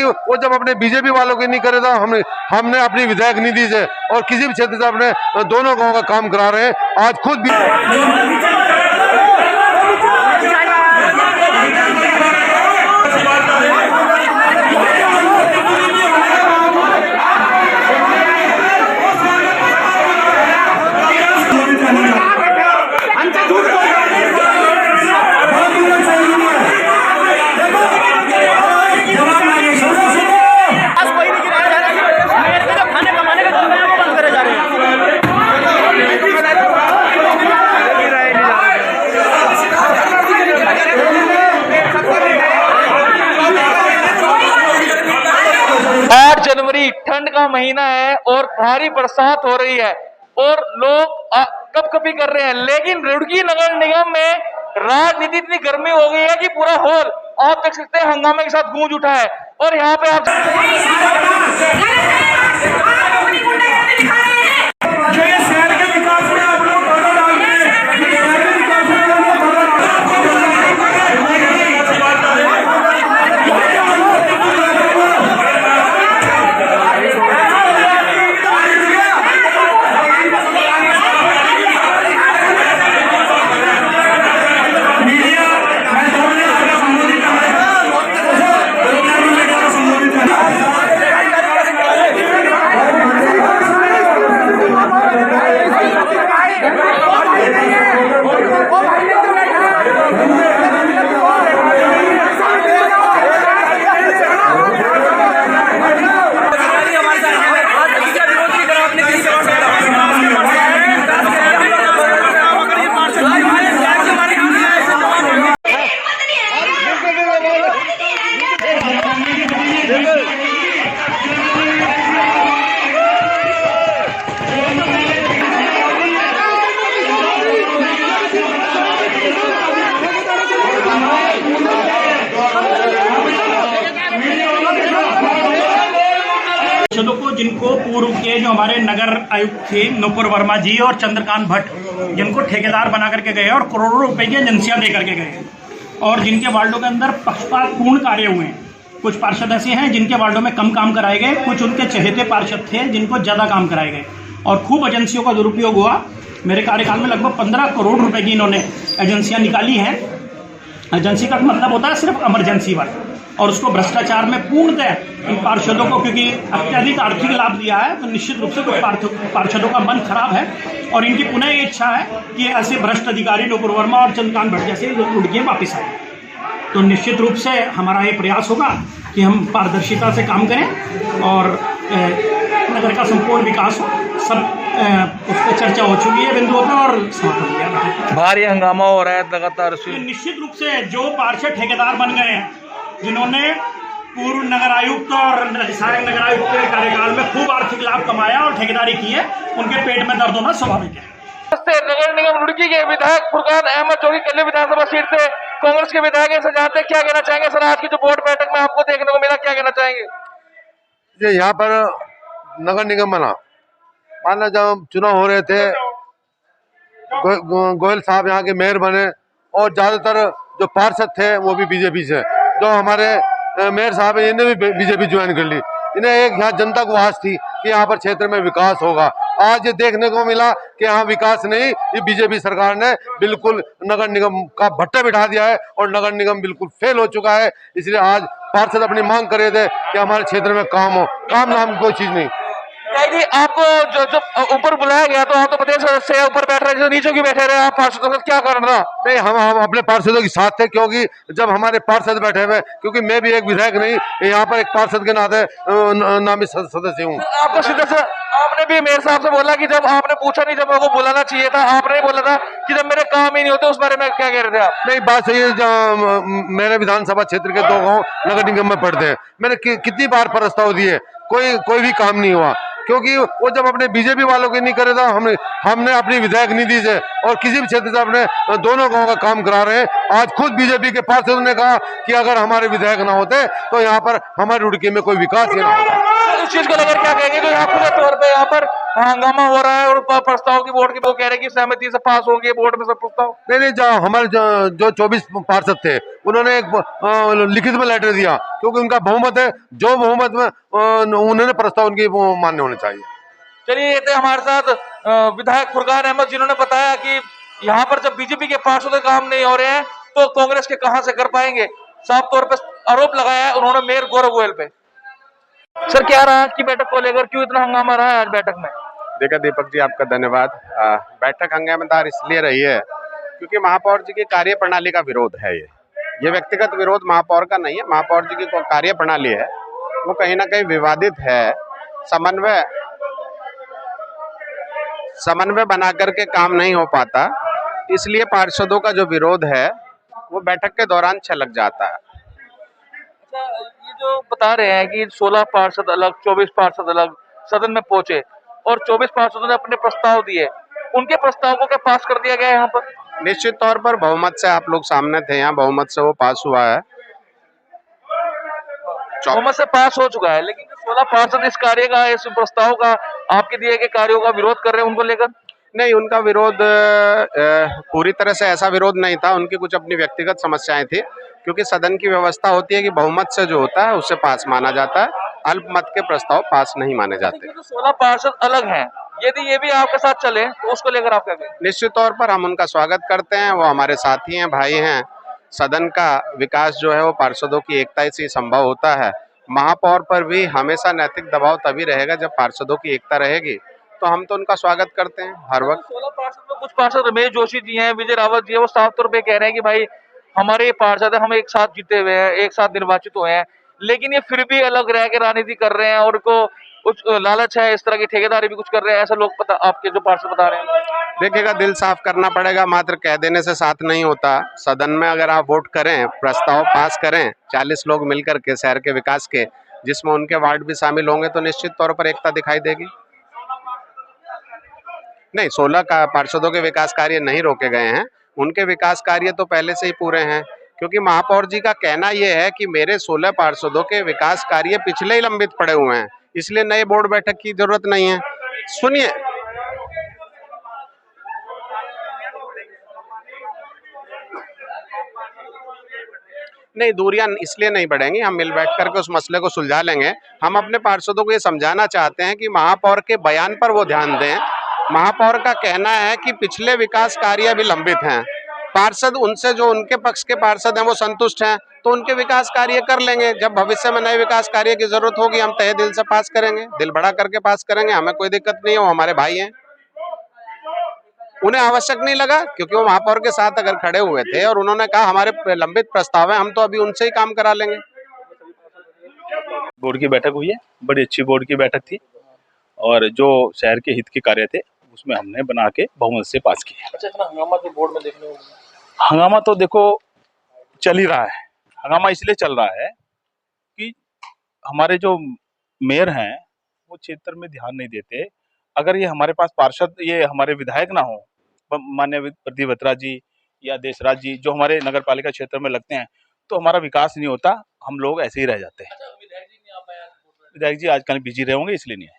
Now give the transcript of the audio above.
वो जब अपने बीजेपी वालों के नहीं करे तो हमने अपनी विधायक निधि से और किसी भी क्षेत्र से अपने दोनों गांव का काम करा रहे हैं। आज खुद भी जनवरी ठंड का महीना है और भारी बरसात हो रही है और लोग कपकपी कर रहे हैं, लेकिन रुड़की नगर निगम में राजनीति इतनी गर्मी हो गई है कि पूरा हॉल आप देख सकते हैं हंगामे के साथ गूंज उठा है। और यहाँ पे आप को जिनको पूर्व के जो हमारे नगर आयुक्त थे नुपुर वर्मा जी और चंद्रकांत भट्ट जिनको ठेकेदार बना करके गए और करोड़ों रुपए की एजेंसियां दे करके गए और जिनके वार्डों के अंदर पक्षपातपूर्ण कार्य हुए हैं। कुछ पार्षद ऐसे हैं जिनके वार्डों में कम काम कराए गए, कुछ उनके चहेते पार्षद थे जिनको ज़्यादा काम कराए गए और खूब एजेंसियों का दुरुपयोग हुआ। मेरे कार्यकाल में लगभग 15 करोड़ रुपए की इन्होंने एजेंसियाँ निकाली हैं। एजेंसी का मतलब होता है सिर्फ इमरजेंसी वर्क, और उसको भ्रष्टाचार में पूर्णतः इन पार्षदों को क्योंकि अत्यधिक आर्थिक लाभ दिया है तो निश्चित रूप से कुछ पार्षदों का मन खराब है और इनकी पुनः ये इच्छा है कि ऐसे भ्रष्ट अधिकारी नुपुर वर्मा और चंद्रकांत भट्ट जैसे लुढ़किए वापस आए। तो निश्चित रूप से हमारा ये प्रयास होगा कि हम पारदर्शिता से काम करें और नगर का संपूर्ण विकास हो। सब उस पर चर्चा हो चुकी है बिंदुओं पर और समाप्त हो गया। भारी हंगामा हो रहा है लगातार। निश्चित रूप से जो पार्षद ठेकेदार बन गए हैं, जिन्होंने पूर्व नगर आयुक्त और सहायक नगर आयुक्त के कार्यकाल में खूब आर्थिक लाभ कमाया और ठेकेदारी की है, उनके पेट में दर्द होना स्वाभाविक है। नगर निगम रुड़की के विधायक फुरकान अहमद जो कि कल्ले विधानसभा सीट से कांग्रेस के विधायक हैं, जानते क्या कहना चाहेंगे सर? आज की जो बोर्ड बैठक में आपको देखने को मिला, क्या कहना चाहेंगे? यहाँ पर नगर निगम बना, माना जब चुनाव हो रहे थे गोयल साहब यहाँ के मेयर बने और ज्यादातर जो पार्षद थे वो भी बीजेपी से, जो हमारे मेयर साहब है इन्हें भी बीजेपी ज्वाइन कर ली। इन्हें एक यहाँ जनता को आस थी कि यहाँ पर क्षेत्र में विकास होगा। आज ये देखने को मिला कि यहाँ विकास नहीं, ये बीजेपी सरकार ने बिल्कुल नगर निगम का भट्टा बिठा दिया है और नगर निगम बिल्कुल फेल हो चुका है। इसलिए आज पार्षद अपनी मांग कर रहे थे कि हमारे क्षेत्र में काम हो, काम नाम की कोई चीज नहीं। जी आपको जो ऊपर बुलाया गया तो आप तो प्रदेश सदस्य ऊपर बैठ रहे, जो नीचे क्यों बैठे रहे आप पार्षदों का क्या कारण रहा? नहीं, हम अपने पार्षदों के साथ थे, क्योंकि जब हमारे पार्षद बैठे हुए, क्योंकि मैं भी एक विधायक नहीं, यहाँ पर एक पार्षद के नाते नामित सदस्य हूँ। आपको सीधा आपने भी मेयर साहब से बोला कि जब आपने पूछा नहीं, जब आपको बुलाना चाहिए था, आपने बोला था कि जब मेरे काम ही नहीं होते, उस बारे में क्या कह रहे थे आप? नहीं, बात सही है। मेरे विधानसभा क्षेत्र के 2 गाँव नगर निगम में पड़ते हैं। मैंने कितनी बार प्रस्ताव दिए, कोई भी काम नहीं हुआ, क्योंकि वो जब अपने बीजेपी वालों के नहीं करे तो हमने अपनी विधायक निधि से और किसी भी क्षेत्र से अपने दोनों गांव का काम करा रहे हैं। आज खुद बीजेपी के पार्षदों ने कहा कि अगर हमारे विधायक ना होते तो यहाँ पर हमारी रुड़की में कोई विकास ही ना होता। इस चीज को लेकर क्या कहेंगे? तो यहाँ खुले तौर पे यहाँ पर हंगामा हो रहा है और प्रस्ताव की बोर्ड की वो कह रहे हैं कि सहमति से पास हो गए बोर्ड में सब प्रस्ताव। नहीं नहीं, जो हमारे जो 24 पार्षद थे उन्होंने एक लिखित में लेटर दिया, क्योंकि उनका बहुमत है, जो बहुमत में उन्होंने प्रस्ताव उनकी वो मान्य होने चाहिए। चलिए, ये थे हमारे साथ विधायक फुरकान अहमद, जिन्होंने बताया कि यहाँ पर जब बीजेपी के पार्षद के काम नहीं हो रहे हैं तो कांग्रेस के कहां से कर पाएंगे। साफ तौर पर आरोप लगाया है उन्होंने मेयर गौरव गोयल पे। सर, क्या रहा आज की बैठक को लेकर, क्यों इतना हंगामा रहा है आज बैठक में? देखा दीपक जी, आपका धन्यवाद। बैठक हंगामेदार इसलिए रही है क्योंकि महापौर जी की कार्य प्रणाली का विरोध है। ये व्यक्तिगत विरोध महापौर का नहीं है, महापौर जी की कार्य प्रणाली है वो कहीं ना कहीं विवादित है। समन्वय बना करके काम नहीं हो पाता, इसलिए पार्षदों का जो विरोध है वो बैठक के दौरान छलक जाता है। अच्छा, ये जो बता रहे हैं कि 16 पार्षद अलग, 24 पार्षद अलग सदन में पहुंचे और 24 पार्षदों ने अपने प्रस्ताव दिए, उनके प्रस्ताव को क्या पास कर दिया गया है यहाँ पर? निश्चित तौर पर बहुमत से आप लोग सामने थे, यहाँ बहुमत से वो पास हुआ है। बहुमत से पास हो चुका है, लेकिन 16 पार्षद इस कार्य का, इस प्रस्ताव का, आपके दिए गए कार्यों का विरोध कर रहे हैं, उनको लेकर नहीं, उनका विरोध पूरी तरह से ऐसा विरोध नहीं था, उनकी कुछ अपनी व्यक्तिगत समस्याएं थी, क्योंकि सदन की व्यवस्था होती है कि बहुमत से जो होता है उसे पास माना जाता है, अल्पमत के प्रस्ताव पास नहीं माने जाते। 16 पार्षद अलग हैं, यदि ये भी आपके साथ चले तो उसको लेकर आप क्या कहेंगे? निश्चित तौर पर हम उनका स्वागत करते हैं, वो हमारे साथी हैं, भाई हैं। सदन का विकास जो है वो पार्षदों की एकता से संभव होता है। महापौर पर भी हमेशा नैतिक दबाव तभी रहेगा जब पार्षदों की एकता रहेगी, तो हम तो उनका स्वागत करते हैं हर वक्त। 16 पार्षद में कुछ पार्षद रमेश जोशी जी हैं, विजय रावत जी है, वो साफ तौर पे कह रहे हैं कि भाई हमारे ये पार्षद है, हम एक साथ जीते हुए हैं, एक साथ निर्वाचित हुए हैं, लेकिन ये फिर भी अलग रह के राजनीति कर रहे हैं और उनको कुछ लालच है, इस तरह की ठेकेदारी भी कुछ कर रहे हैं, ऐसा लोग पता आपके जो पार्षद बता रहे हैं। देखिएगा, दिल साफ करना पड़ेगा, मात्र कह देने से साथ नहीं होता। सदन में अगर आप वोट करें, प्रस्ताव पास करें 40 लोग मिलकर के शहर के विकास के, जिसमें उनके वार्ड भी शामिल होंगे, तो निश्चित तौर पर एकता दिखाई देगी। नहीं, 16 का पार्षदों के विकास कार्य नहीं रोके गए हैं, उनके विकास कार्य तो पहले से ही पूरे हैं, क्योंकि महापौर जी का कहना यह है कि मेरे 16 पार्षदों के विकास कार्य पिछले ही लंबित पड़े हुए हैं, इसलिए नए बोर्ड बैठक की जरूरत नहीं है। सुनिए, नहीं, दूरियां इसलिए नहीं बढ़ेंगी, हम मिल बैठ करके उस मसले को सुलझा लेंगे। हम अपने पार्षदों को ये समझाना चाहते हैं कि महापौर के बयान पर वो ध्यान दें। महापौर का कहना है कि पिछले विकास कार्य भी लंबित हैं, पार्षद उनसे, जो उनके पक्ष के पार्षद हैं वो संतुष्ट हैं, तो उनके विकास कार्य कर लेंगे। जब भविष्य में नए विकास कार्य की जरूरत होगी, हम तहे दिल से पास करेंगे, दिल बड़ा करके पास करेंगे, हमें कोई दिक्कत नहीं है, वो हमारे भाई हैं। उन्हें आवश्यक नहीं लगा, क्योंकि वो महापौर के साथ अगर खड़े हुए थे और उन्होंने कहा हमारे लंबित प्रस्ताव है, हम तो अभी उनसे ही काम करा लेंगे। बोर्ड की बैठक हुई है, बड़ी अच्छी बोर्ड की बैठक थी और जो शहर के हित के कार्य थे उसमें हमने बना के बहुमत से पास किया। अच्छा, इतना हंगामा तो बोर्ड में देखने को हंगामा तो देखो चल ही रहा है। हंगामा इसलिए चल रहा है कि हमारे जो मेयर हैं वो क्षेत्र में ध्यान नहीं देते। अगर ये हमारे पास पार्षद, ये हमारे विधायक ना हो, माननीय प्रदीप बत्रा जी या देशराज जी, जो हमारे नगर पालिका क्षेत्र में लगते हैं, तो हमारा विकास नहीं होता, हम लोग ऐसे ही रह जाते हैं। विधायक जी आजकल बिजी रहे होंगे इसलिए नहीं है।